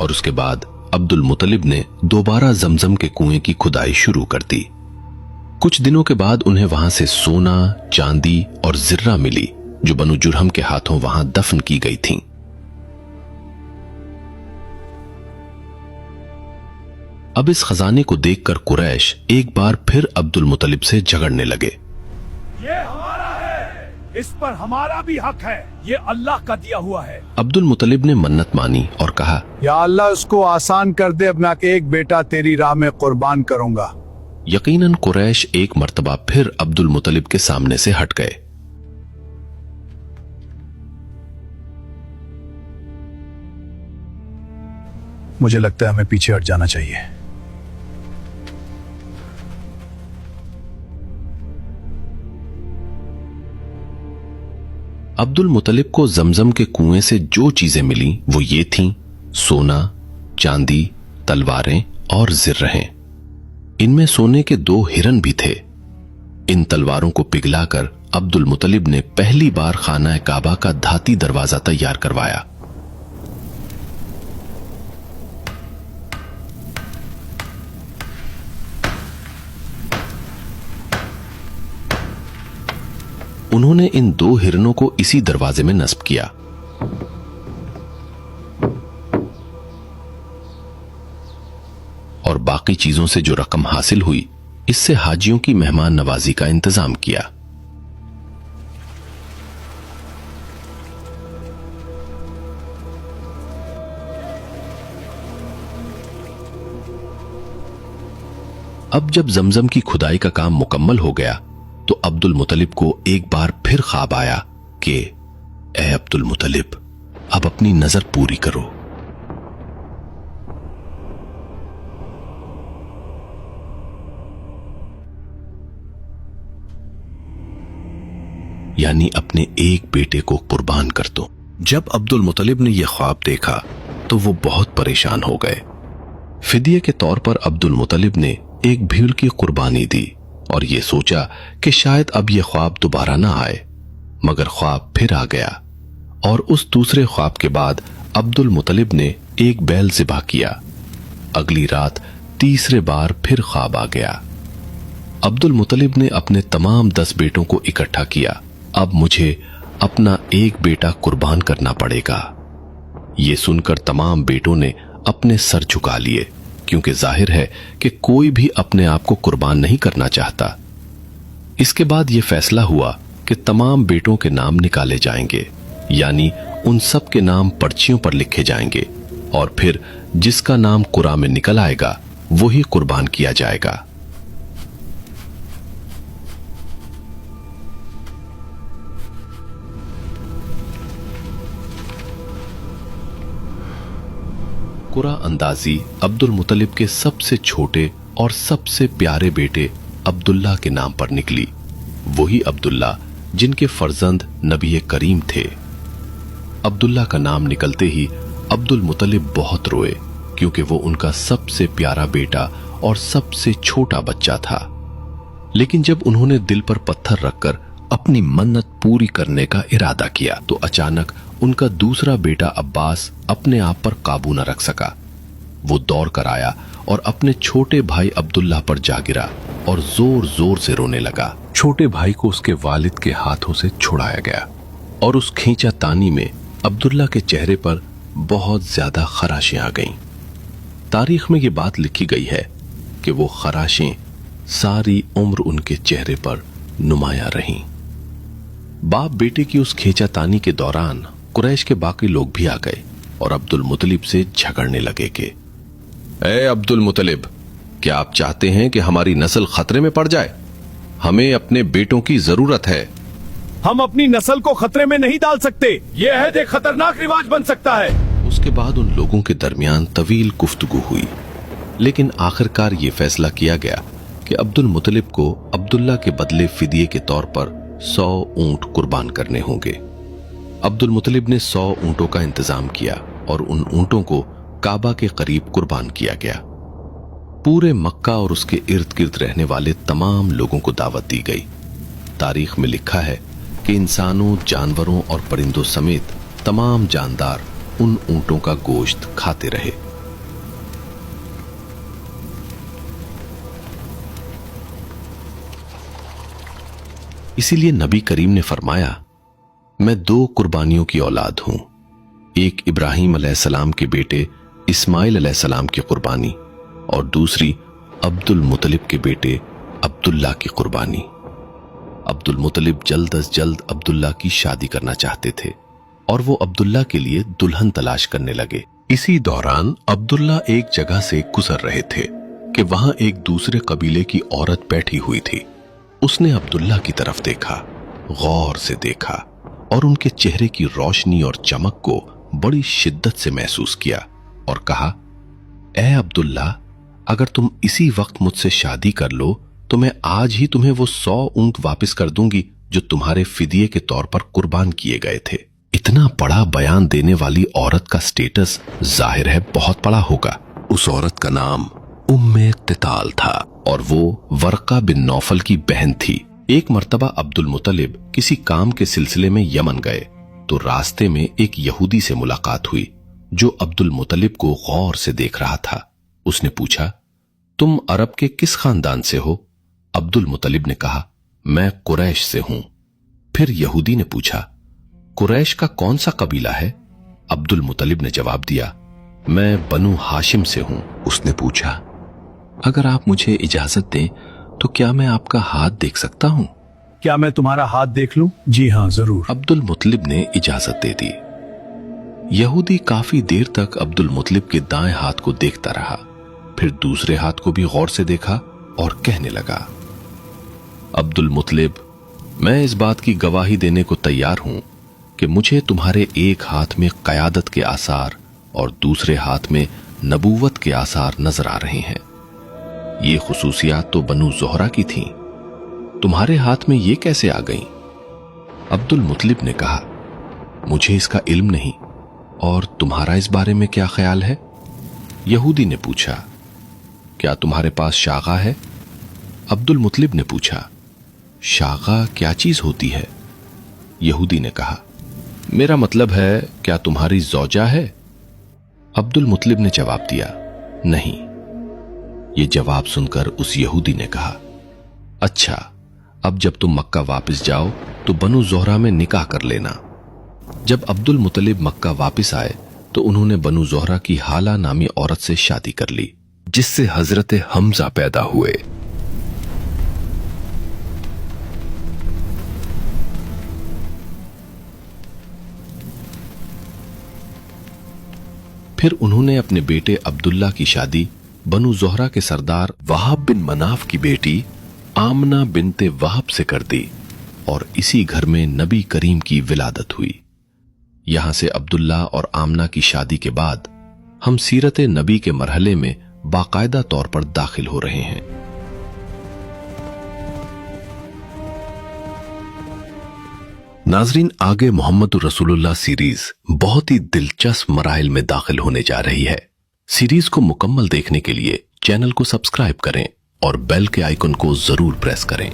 और उसके बाद अब्दुल मुतलिब ने दोबारा जमजम के कुएं की खुदाई शुरू कर दी। कुछ दिनों के बाद उन्हें वहां से सोना, चांदी और जिर्रा मिली जो बनु जुरहम के हाथों वहां दफन की गई थीं। अब इस खजाने को देखकर कुरैश एक बार फिर अब्दुल मुतलिब से झगड़ने लगे। ये हमारा है, इस पर हमारा भी हक है, ये अल्लाह का दिया हुआ है। अब्दुल मुतलिब ने मन्नत मानी और कहा, या अल्लाह उसको आसान कर दे, अपना एक बेटा तेरी राह में कुर्बान करूंगा। यकीनन कुरैश एक मर्तबा फिर अब्दुल मुतलिब के सामने से हट गए। मुझे लगता है हमें पीछे हट जाना चाहिए। अब्दुल मुतलिब को जमजम के कुएं से जो चीजें मिली वो ये थीं: सोना, चांदी, तलवारें और जिर्रहें। इनमें सोने के 2 हिरन भी थे। इन तलवारों को पिघलाकर अब्दुल मुतलिब ने पहली बार खाना काबा का धाती दरवाजा तैयार करवाया। उन्होंने इन 2 हिरनों को इसी दरवाजे में नस्ब किया। और बाकी चीजों से जो रकम हासिल हुई, इससे हाजियों की मेहमान नवाजी का इंतजाम किया। अब जब जमजम की खुदाई का काम मुकम्मल हो गया तो अब्दुल मुतलिब को एक बार फिर ख्वाब आया कि ए अब्दुल मुतलिब, अब अपनी नजर पूरी करो। यानी अपने एक बेटे को कुर्बान कर दो। जब अब्दुल मुतलिब ने यह ख्वाब देखा तो वो बहुत परेशान हो गए। फिदिये के तौर पर अब्दुल मुतलिब ने एक भीड़ की कुर्बानी दी और ये सोचा कि शायद अब यह ख्वाब दोबारा ना आए, मगर ख्वाब फिर आ गया। और उस दूसरे ख्वाब के बाद अब्दुल मुतलिब ने एक बैल ज़िबा किया। अगली रात तीसरे बार फिर ख्वाब आ गया। अब्दुल मुतलिब ने अपने तमाम 10 बेटों को इकट्ठा किया। अब मुझे अपना एक बेटा कुर्बान करना पड़ेगा। ये सुनकर तमाम बेटों ने अपने सर झुका लिए, क्योंकि जाहिर है कि कोई भी अपने आप को कुर्बान नहीं करना चाहता। इसके बाद यह फैसला हुआ कि तमाम बेटों के नाम निकाले जाएंगे, यानी उन सब के नाम पर्चियों पर लिखे जाएंगे और फिर जिसका नाम कुरान में निकल आएगा वही कुर्बान किया जाएगा। कुरा अंदाजी अब्दुल मुतलिब के सबसे छोटे और सबसे प्यारे बेटे अब्दुल्ला के नाम पर निकली। वही अब्दुल्ला जिनके फर्जंद नबी करीम थे। अब्दुल्ला का नाम निकलते ही अब्दुल मुतलिब बहुत रोए, क्योंकि वो उनका सबसे प्यारा बेटा और सबसे छोटा बच्चा था। लेकिन जब उन्होंने दिल पर पत्थर रखकर अपनी मन्नत पूरी करने का इरादा किया तो अचानक उनका दूसरा बेटा अब्बास अपने आप पर काबू न रख सका। वो दौड़ कर आया और अपने छोटे भाई अब्दुल्ला पर जा गिरा और जोर जोर से रोने लगा। छोटे भाई को उसके वालिद के हाथों से छुड़ाया गया और उस खींचातानी में अब्दुल्ला के चेहरे पर बहुत ज्यादा खराशें आ गईं। तारीख में ये बात लिखी गई है कि वो खराशें सारी उम्र उनके चेहरे पर नुमाया रहीं। बाप बेटे की उस खींचातानी के दौरान कुरैश के बाकी लोग भी आ गए और अब्दुल मुतलिब से झगड़ने लगे कि ए अब्दुल मुतलिब, क्या आप चाहते हैं कि हमारी नस्ल खतरे में पड़ जाए? हमें अपने बेटों की जरूरत है। हम अपनी नस्ल को खतरे में नहीं डाल सकते, यह अहद एक खतरनाक रिवाज बन सकता है। उसके बाद उन लोगों के दरमियान तवील गुफ्तगू हुई, लेकिन आखिरकार ये फैसला किया गया कि अब्दुल मुतलिब को अब्दुल्ला के बदले फिदिये के तौर पर 100 ऊंट कुर्बान करने होंगे। अब्दुल मुतलिब ने 100 ऊंटों का इंतजाम किया और उन ऊंटों को काबा के करीब कुर्बान किया गया। पूरे मक्का और उसके इर्द गिर्द रहने वाले तमाम लोगों को दावत दी गई। तारीख में लिखा है कि इंसानों, जानवरों और परिंदों समेत तमाम जानदार उन ऊंटों का गोश्त खाते रहे। इसीलिए नबी करीम ने फरमाया, मैं 2 कुर्बानियों की औलाद हूं, एक इब्राहिम अलैहिस्सलाम के बेटे इस्माइल अलैहिस्सलाम की कुर्बानी और दूसरी अब्दुल मुतलिब के बेटे अब्दुल्ला की कुर्बानी। अब्दुल मुतलिब जल्द अज जल्द अब्दुल्ला की शादी करना चाहते थे और वो अब्दुल्ला के लिए दुल्हन तलाश करने लगे। इसी दौरान अब्दुल्ला एक जगह से गुजर रहे थे कि वहां एक दूसरे कबीले की औरत बैठी हुई थी। उसने अब्दुल्ला की तरफ देखा, गौर से देखा और उनके चेहरे की रोशनी और चमक को बड़ी शिद्दत से महसूस किया और कहा, ऐ अब्दुल्ला, अगर तुम इसी वक्त मुझसे शादी कर लो तो मैं आज ही तुम्हें वो 100 ऊंट वापस कर दूंगी जो तुम्हारे फिदिये के तौर पर कुर्बान किए गए थे। इतना बड़ा बयान देने वाली औरत का स्टेटस जाहिर है बहुत बड़ा होगा। उस औरत का नाम उम्मे तिताल था और वो वर्का बिन नौफल की बहन थी। एक मर्तबा अब्दुल मुतलिब किसी काम के सिलसिले में यमन गए तो रास्ते में एक यहूदी से मुलाकात हुई जो अब्दुल मुतलिब को गौर से देख रहा था। उसने पूछा, तुम अरब के किस खानदान से हो? अब्दुल मुतलिब ने कहा, मैं कुरैश से हूं। फिर यहूदी ने पूछा, कुरैश का कौन सा कबीला है? अब्दुल मुतलिब ने जवाब दिया, मैं बनु हाशिम से हूं। उसने पूछा, अगर आप मुझे इजाजत दें तो क्या मैं आपका हाथ देख सकता हूं? क्या मैं तुम्हारा हाथ देख लूं? जी हाँ, जरूर। अब्दुल मुतलिब ने इजाजत दे दी। यहूदी काफी देर तक अब्दुल मुतलिब के दाएं हाथ को देखता रहा, फिर दूसरे हाथ को भी गौर से देखा और कहने लगा, अब्दुल मुतलिब, मैं इस बात की गवाही देने को तैयार हूं कि मुझे तुम्हारे एक हाथ में क़यादत के आसार और दूसरे हाथ में नबूवत के आसार नजर आ रहे हैं। ये खुसूसियात तो बनु ज़ोहरा की थीं, तुम्हारे हाथ में ये कैसे आ गईं? अब्दुल मुतलिब ने कहा, मुझे इसका इल्म नहीं, और तुम्हारा इस बारे में क्या ख्याल है? यहूदी ने पूछा, क्या तुम्हारे पास शागा है? अब्दुल मुतलिब ने पूछा, शागा क्या चीज होती है? यहूदी ने कहा, मेरा मतलब है क्या तुम्हारी ज़ौजा है? अब्दुल मुतलिब ने जवाब दिया, नहीं। ये जवाब सुनकर उस यहूदी ने कहा, अच्छा, अब जब तुम मक्का वापस जाओ तो बनु ज़ोहरा में निकाह कर लेना। जब अब्दुल मुतलिब मक्का वापस आए तो उन्होंने बनु ज़ोहरा की हाला नामी औरत से शादी कर ली, जिससे हजरत हमजा पैदा हुए। फिर उन्होंने अपने बेटे अब्दुल्ला की शादी बनु ज़ोहरा के सरदार वहाब बिन मनाफ की बेटी आमना बिनते वहाब से कर दी और इसी घर में नबी करीम की विलादत हुई। यहां से अब्दुल्ला और आमना की शादी के बाद हम सीरत नबी के मरहले में बाकायदा तौर पर दाखिल हो रहे हैं। नाजरीन, आगे मोहम्मद रसूलुल्लाह सीरीज बहुत ही दिलचस्प मराहिल में दाखिल होने जा रही है। सीरीज को मुकम्मल देखने के लिए चैनल को सब्सक्राइब करें और बेल के आइकन को जरूर प्रेस करें।